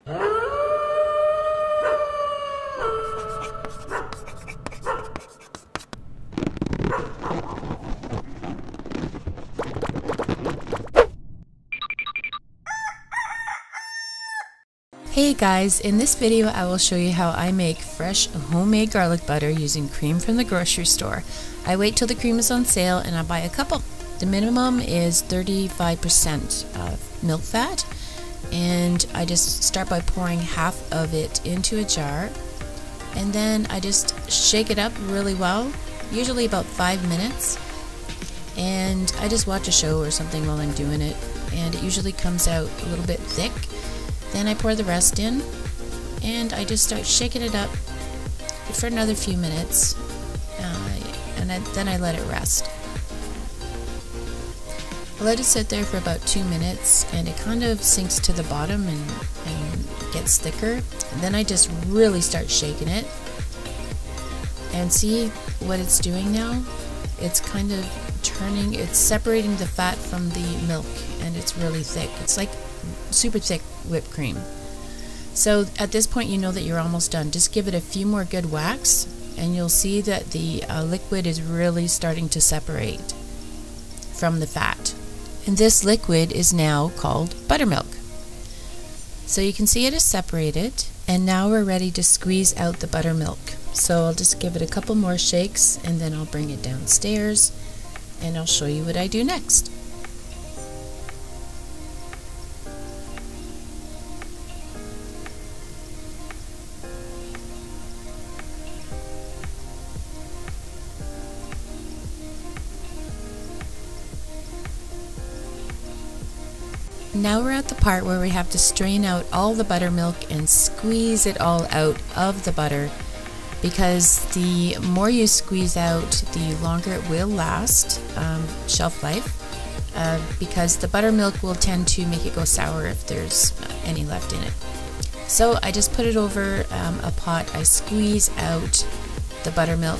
Hey guys, in this video I will show you how I make fresh homemade garlic butter using cream from the grocery store. I wait till the cream is on sale and I buy a couple. The minimum is 35% of milk fat, and I just start by pouring half of it into a jar, and then I just shake it up really well, usually about 5 minutes, and I just watch a show or something while I'm doing it, and it usually comes out a little bit thick. Then I pour the rest in, and I just start shaking it up for another few minutes, and then I let it rest. I let it sit there for about 2 minutes, and it kind of sinks to the bottom and gets thicker. And then I just really start shaking it, and see what it's doing now? It's kind of turning, it's separating the fat from the milk, and it's really thick. It's like super thick whipped cream. So at this point you know that you're almost done. Just give it a few more good whacks and you'll see that the liquid is really starting to separate from the fat. And this liquid is now called buttermilk. So you can see it is separated, and now we're ready to squeeze out the buttermilk. So I'll just give it a couple more shakes and then I'll bring it downstairs and I'll show you what I do next. Now we're at the part where we have to strain out all the buttermilk and squeeze it all out of the butter, because the more you squeeze out, the longer it will last, shelf life, because the buttermilk will tend to make it go sour if there's any left in it. So I just put it over a pot, I squeeze out the buttermilk,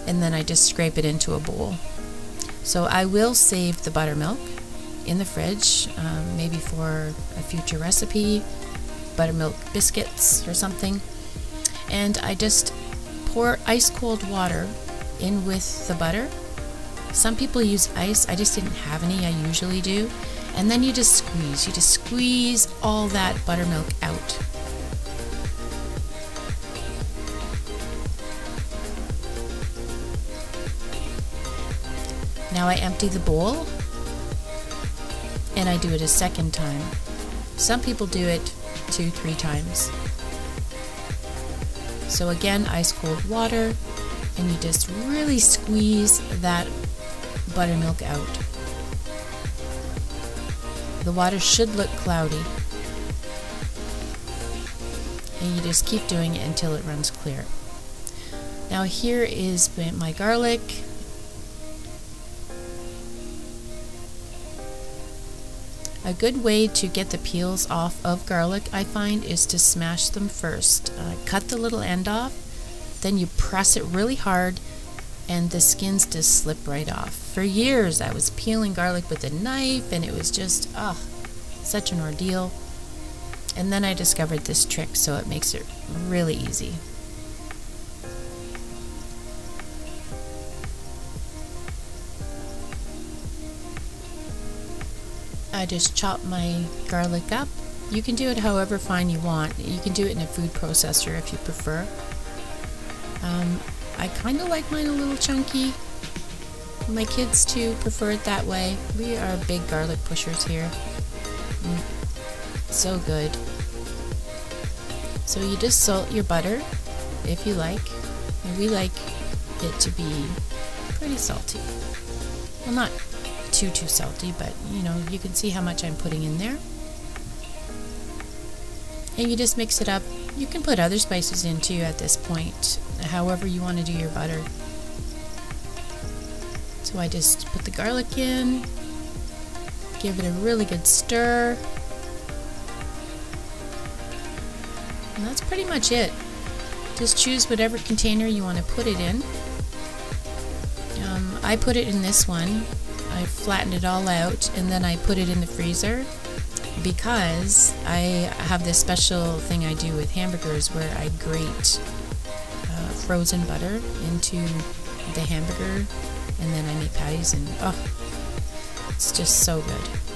and then I just scrape it into a bowl. So I will save the buttermilk in the fridge, maybe for a future recipe, buttermilk biscuits or something. And I just pour ice cold water in with the butter. Some people use ice, I just didn't have any, I usually do. And then you just squeeze all that buttermilk out. Now I empty the bowl and I do it a second time. Some people do it 2-3 times. So again, ice cold water, and you just really squeeze that buttermilk out. The water should look cloudy, and you just keep doing it until it runs clear. Now here is my garlic. A good way to get the peels off of garlic, I find, is to smash them first. Cut the little end off, then you press it really hard, and the skins just slip right off. For years I was peeling garlic with a knife, and it was just, such an ordeal. And then I discovered this trick, so it makes it really easy. I just chop my garlic up. You can do it however fine you want. You can do it in a food processor if you prefer. I kind of like mine a little chunky. My kids too prefer it that way. We are big garlic pushers here. So good. So you just salt your butter if you like. And we like it to be pretty salty. Well, not too salty, but you know, you can see how much I'm putting in there. And you just mix it up. You can put other spices in too at this point, however you want to do your butter. So I just put the garlic in, give it a really good stir, and that's pretty much it. Just choose whatever container you want to put it in. I put it in this one. I flattened it all out, and then I put it in the freezer because I have this special thing I do with hamburgers where I grate frozen butter into the hamburger, and then I make patties, and oh, it's just so good.